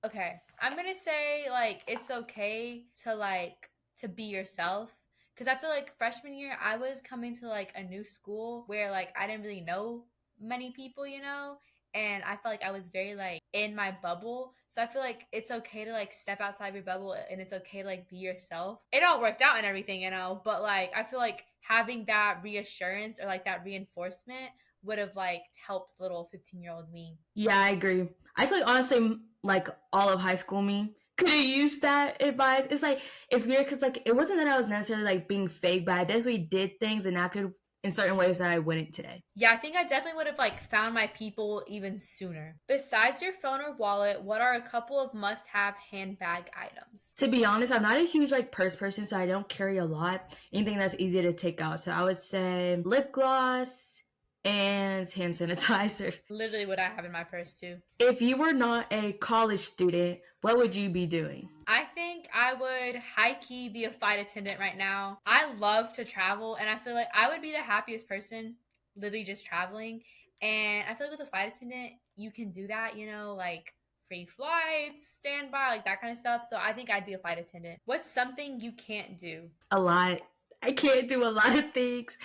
Okay, I'm gonna say like it's okay to to be yourself, because I feel like freshman year I was coming to like a new school where like I didn't really know many people, you know, and I felt like I was very like in my bubble. So I feel like it's okay to like step outside your bubble, and it's okay to like be yourself. It all worked out and everything, you know, but like I feel like having that reassurance or like that reinforcement would have like helped little 15-year-old me. Yeah, I agree. I feel like honestly, like all of high school me could have used that advice. It's like it's weird because like it wasn't that I was necessarily like being fake, but I definitely did things and acted in certain ways that I wouldn't today. Yeah, I think I definitely would have like found my people even sooner. Besides your phone or wallet, what are a couple of must-have handbag items? To be honest, I'm not a huge like purse person, so I don't carry a lot. Anything that's easy to take out. So I would say lip gloss and hand sanitizer. Literally what I have in my purse too. If you were not a college student, what would you be doing? I think I would high key be a flight attendant right now. I love to travel, and I feel like I would be the happiest person literally just traveling. And I feel like with a flight attendant, you can do that, you know, like free flights, standby, like that kind of stuff. So I think I'd be a flight attendant. What's something you can't do? A lot. I can't do a lot of things.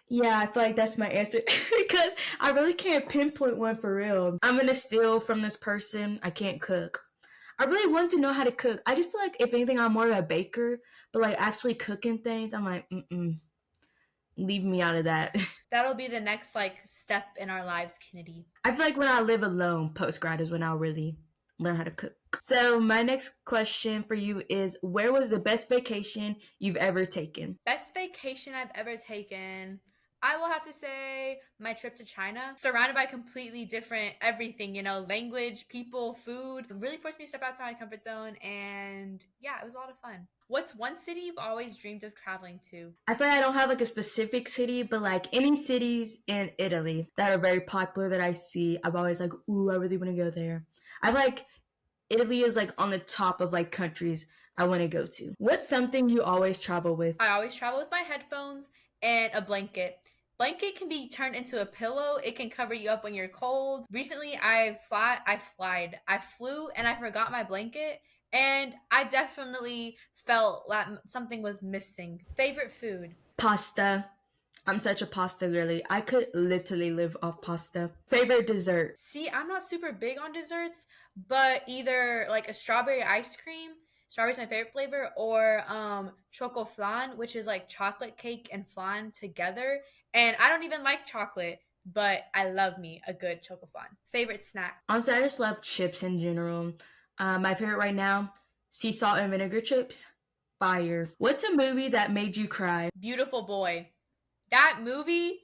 Yeah, I feel like that's my answer because I really can't pinpoint one for real. I'm gonna steal from this person. I can't cook. I really want to know how to cook. I just feel like if anything, I'm more of a baker, but like actually cooking things, I'm like, leave me out of that. That'll be the next like step in our lives, Kennedy. I feel like when I live alone, post grad is when I'll really learn how to cook. So my next question for you is, where was the best vacation you've ever taken? Best vacation I've ever taken. I will have to say my trip to China, surrounded by completely different everything, you know, language, people, food. It really forced me to step outside my comfort zone, and yeah, it was a lot of fun. What's one city you've always dreamed of traveling to? I feel like I don't have like a specific city, but like any cities in Italy that are very popular that I see, I'm always like, ooh, I really want to go there. I feel like Italy is like on the top of like countries I want to go to. What's something you always travel with? I always travel with my headphones and a blanket. Blanket can be turned into a pillow. It can cover you up when you're cold. Recently, I flew and I forgot my blanket, and I definitely felt that something was missing. Favorite food? Pasta. I'm such a pasta girly. I could literally live off pasta. Favorite dessert? See, I'm not super big on desserts, but either like a strawberry ice cream, strawberry's my favorite flavor, or choco flan, which is like chocolate cake and flan together. And I don't even like chocolate, but I love me a good choco flan. Favorite snack? Honestly, I just love chips in general. My favorite right now, sea salt and vinegar chips. Fire. What's a movie that made you cry? Beautiful Boy. That movie,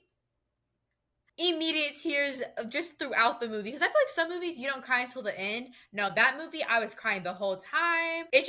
immediate tears just throughout the movie, because I feel like some movies you don't cry until the end. No, that movie I was crying the whole time. It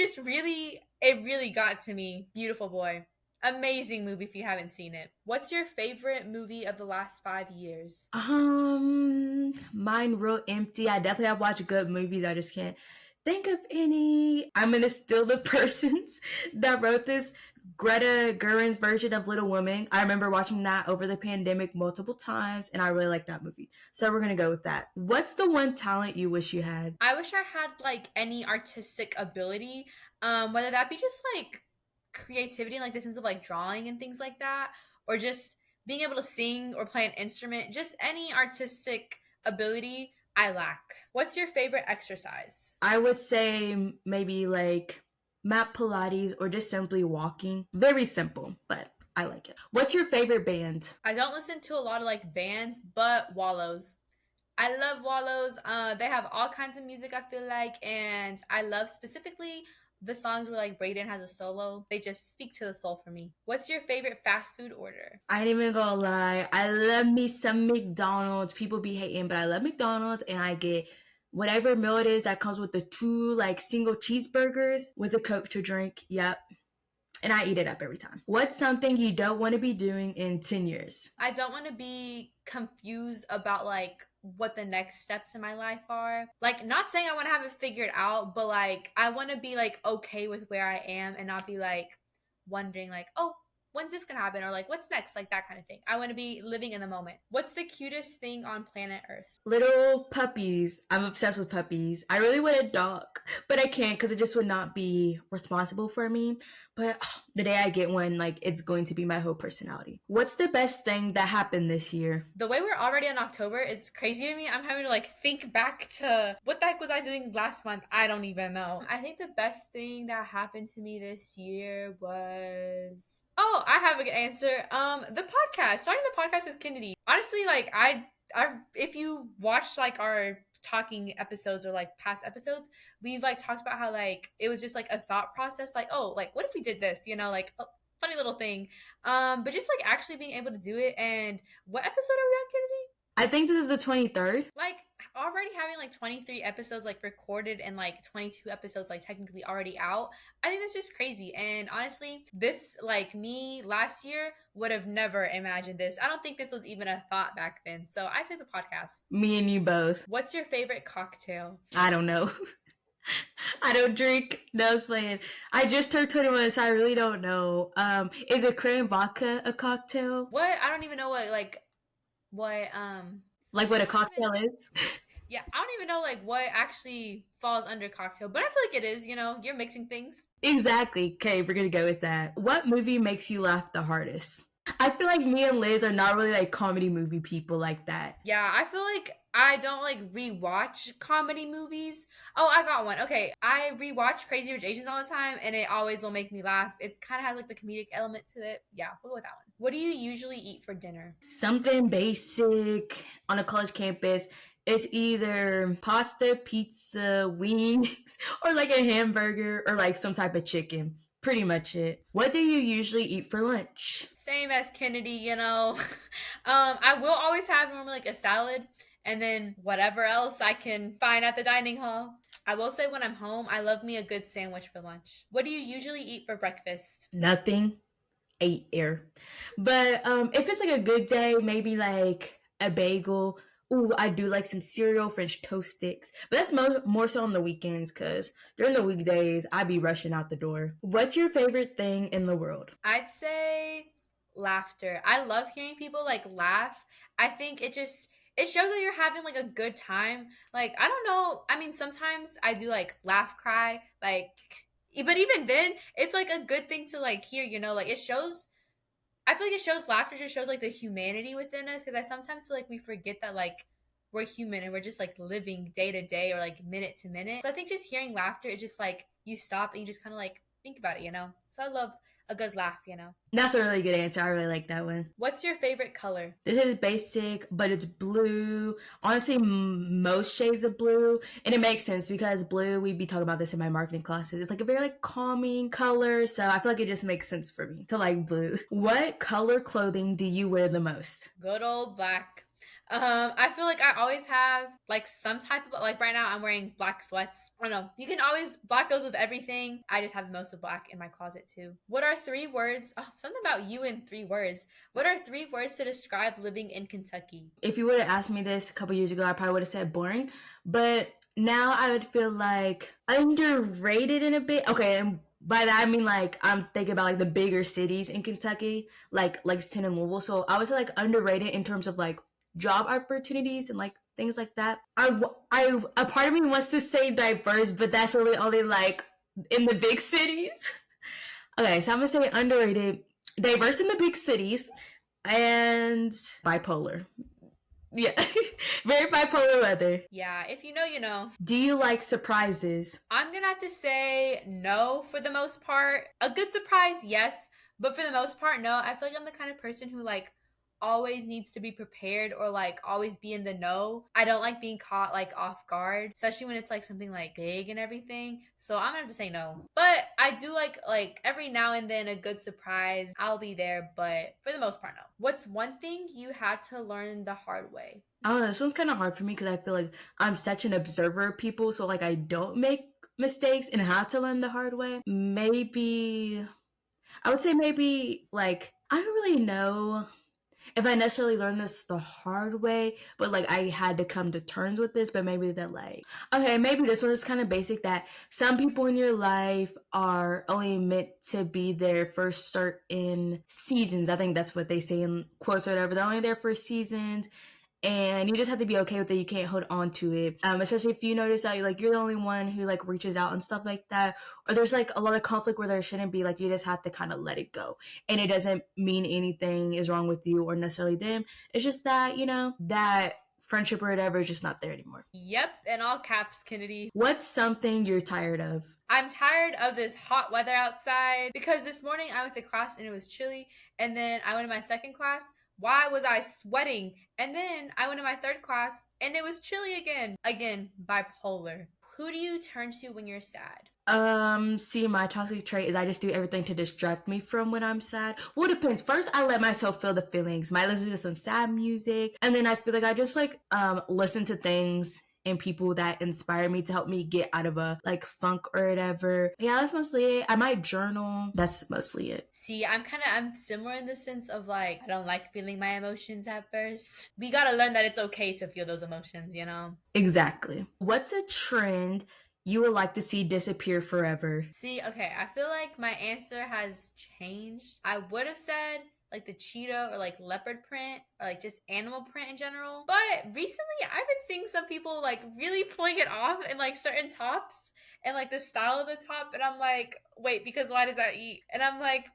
really got to me. Beautiful Boy, amazing movie if you haven't seen it. What's your favorite movie of the last 5 years? Mine real empty. I definitely have watched good movies. I just can't think of any. I'm gonna steal the persons that wrote this. Greta Gerwig's version of Little Women. I remember watching that over the pandemic multiple times, and I really like that movie. So we're gonna go with that. What's the one talent you wish you had? I wish I had like any artistic ability, whether that be just like creativity, like the sense of like drawing and things like that, or just being able to sing or play an instrument. Just any artistic ability I lack. What's your favorite exercise? I would say maybe like mat Pilates or just simply walking. Very simple, but I like it. What's your favorite band? I don't listen to a lot of like bands, but Wallows. I love Wallows. They have all kinds of music, I feel like, and I love specifically the songs where like Brayden has a solo, they just speak to the soul for me. What's your favorite fast food order? I ain't even gonna lie. I love me some McDonald's. People be hating, but I love McDonald's and I get whatever meal it is that comes with the two like single cheeseburgers with a Coke to drink. Yep. And I eat it up every time. What's something you don't want to be doing in 10 years? I don't want to be confused about like what the next steps in my life are. Like, not saying I want to have it figured out, but like I want to be like okay with where I am and not be like wondering like, oh, when's this gonna happen, or like what's next, like that kind of thing. I want to be living in the moment. What's the cutest thing on planet Earth? Little puppies. I'm obsessed with puppies. I really want a dog, but I can't because it just would not be responsible for me. But the day I get one, like it's going to be my whole personality. What's the best thing that happened this year? The way we're already in October is crazy to me. I'm having to like think back to what the heck was I doing last month? I don't even know. I think the best thing that happened to me this year was, oh, I have a good answer. The podcast. Starting the podcast with Kennedy. Honestly, like I if you watch like our talking episodes or like past episodes, we've like talked about how like it was just like a thought process, like, oh, like what if we did this, like a funny little thing. But just like actually being able to do it. And what episode are we on, Kennedy? I think this is the 23rd. Like already having like 23 episodes like recorded and like 22 episodes like technically already out, I think that's just crazy. And honestly, this, like, me last year would have never imagined this. I don't think this was even a thought back then. So I say the podcast. Me and you both. What's your favorite cocktail? I don't know. I don't drink. No, I was playing. I just turned 21, so I really don't know. Is a cran vodka a cocktail? What? I don't even know what Like what a cocktail is? yeah, I don't even know like what actually falls under cocktail, but I feel like it is, you're mixing things. Exactly. Okay, we're gonna go with that. What movie makes you laugh the hardest? I feel like me and Liz are not really like comedy movie people like that. Yeah, I feel like I don't like rewatch comedy movies. Oh, I got one. Okay, I rewatch Crazy Rich Asians all the time, and it always will make me laugh. It's kind of has like the comedic element to it. Yeah, we'll go with that one. What do you usually eat for dinner? Something basic on a college campus. It's either pasta, pizza, wings, or like a hamburger or like some type of chicken. Pretty much it. What do you usually eat for lunch? Same as Kennedy. I will always have normally like a salad and then whatever else I can find at the dining hall. I will say when I'm home, I love me a good sandwich for lunch. What do you usually eat for breakfast? Nothing. I eat air. But if it's like a good day, maybe like a bagel. Ooh, I do like some cereal, French toast sticks. But that's more so on the weekends because during the weekdays, I be rushing out the door. What's your favorite thing in the world? I'd say laughter. I love hearing people like laugh. I think it shows that you're having like a good time. Like, I don't know. I mean, sometimes I do like laugh cry, like, but even then, it's like a good thing to like hear, like it shows. I feel like it shows laughter, just shows like the humanity within us, because I sometimes feel like we forget that like we're human and we're just like living day to day or like minute to minute. So I think just hearing laughter, it's just like you stop and you just kind of like think about it. So I love a good laugh. That's a really good answer. I really like that one. What's your favorite color? This is basic, but it's blue. Honestly, most shades of blue. And it makes sense because blue, we'd be talking about this in my marketing classes. It's like a very like calming color. So I feel like it just makes sense for me to like blue. What color clothing do you wear the most? Good old black. I feel like I always have like some type of, like right now I'm wearing black sweats. I don't know. You can always, black goes with everything. I just have most of black in my closet too. What are 3 words? Oh, something about you in 3 words. What are 3 words to describe living in Kentucky? If you would have asked me this a couple years ago, I probably would have said boring. But now I would feel like underrated in a bit. Okay, and by that I mean like I'm thinking about like the bigger cities in Kentucky, like Lexington and Louisville. So I would say like underrated in terms of like job opportunities and like things like that. A part of me wants to say diverse, but that's really only like in the big cities. Okay, so I'm gonna say underrated, diverse in the big cities, and bipolar. Yeah, very bipolar weather. Yeah, if you know, you know. Do you like surprises? I'm gonna have to say no for the most part. A good surprise, yes, but for the most part, no. I feel like I'm the kind of person who like always needs to be prepared or like always be in the know. I don't like being caught like off guard, especially when it's like something like big and everything. So I'm gonna have to say no. But I do like every now and then a good surprise. I'll be there, but for the most part, no. What's one thing you had to learn the hard way? I don't know. This one's kind of hard for me because I feel like I'm such an observer of people, so like I don't make mistakes and have to learn the hard way. Maybe I would say maybe like I don't really know if I necessarily learned this the hard way, but like I had to come to terms with this, but maybe that like, okay, maybe this one is kind of basic that some people in your life are only meant to be there for certain seasons. I think that's what they say in quotes or whatever. They're only there for seasons and you just have to be okay with it. You can't hold on to it, especially if you notice that like you're the only one who like reaches out and stuff like that, or there's like a lot of conflict where there shouldn't be. Like you just have to kind of let it go, and it doesn't mean anything is wrong with you or necessarily them. It's just that that friendship or whatever is just not there anymore. Yep, in all caps, Kennedy. What's something you're tired of? I'm tired of this hot weather outside because this morning I went to class and it was chilly, and then I went to my second class. Why was I sweating? And then I went to my third class and it was chilly again. Again, bipolar. Who do you turn to when you're sad? See, my toxic trait is I just do everything to distract me from when I'm sad. Well, it depends. First, I let myself feel the feelings. Might listen to some sad music, and then I feel like I just like listen to things and people that inspire me to help me get out of a like funk or whatever. Yeah, that's mostly it. I might journal. That's mostly it. See, I'm similar in the sense of like I don't like feeling my emotions at first. We gotta learn that it's okay to feel those emotions, you know? Exactly. What's a trend you would like to see disappear forever? See, okay, I feel like my answer has changed. I would have said like the cheetah or like leopard print or like just animal print in general. But recently I've been seeing some people like really pulling it off in like certain tops and like the style of the top. And I'm like, wait, because why does that eat? And I'm like,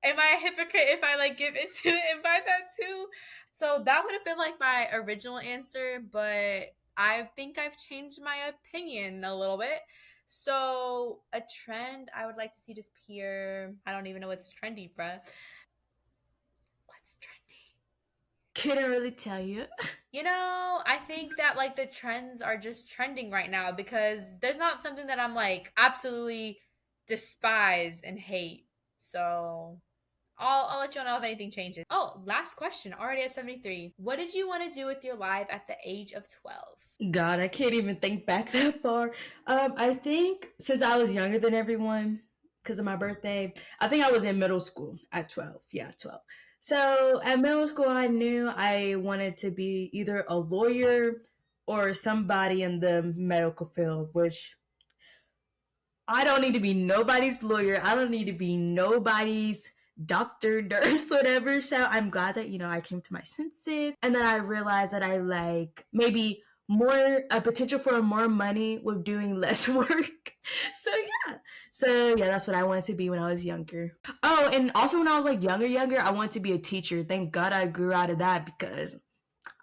am I a hypocrite if I like give into it and buy that too? So that would have been like my original answer, but I think I've changed my opinion a little bit. So a trend I would like to see disappear. I don't even know what's trendy, bruh. What's trendy? Couldn't really tell you. You know, I think that like the trends are just trending right now because there's not something that I'm like absolutely despise and hate. So I'll let you know if anything changes. Oh, last question, already at 73. What did you want to do with your life at the age of 12? God, I can't even think back that far. I think since I was younger than everyone because of my birthday, I think I was in middle school at 12. Yeah, 12. So at middle school, I knew I wanted to be either a lawyer or somebody in the medical field, which I don't need to be nobody's lawyer. I don't need to be nobody's doctor, nurse, whatever. So I'm glad that, I came to my senses and then I realized that I like maybe more a potential for more money with doing less work. So yeah. So yeah, that's what I wanted to be when I was younger. Oh, and also when I was like younger, I wanted to be a teacher. Thank God I grew out of that because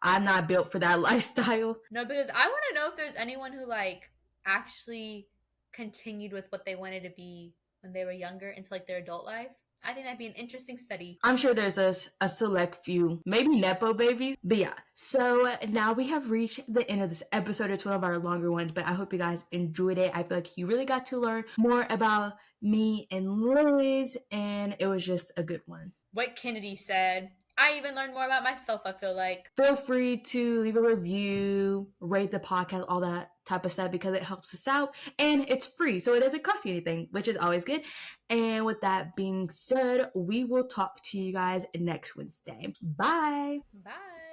I'm not built for that lifestyle. No, because I want to know if there's anyone who like actually continued with what they wanted to be when they were younger into like their adult life. I think that'd be an interesting study. I'm sure there's a select few, maybe Nepo babies. But yeah, so now we have reached the end of this episode. It's one of our longer ones, but I hope you guys enjoyed it. I feel like you really got to learn more about me and Liz, and it was just a good one. What Kennedy said. I even learned more about myself, I feel like. Feel free to leave a review, rate the podcast, all that type of stuff because it helps us out and it's free. So it doesn't cost you anything, which is always good. And with that being said, we will talk to you guys next Wednesday. Bye. Bye.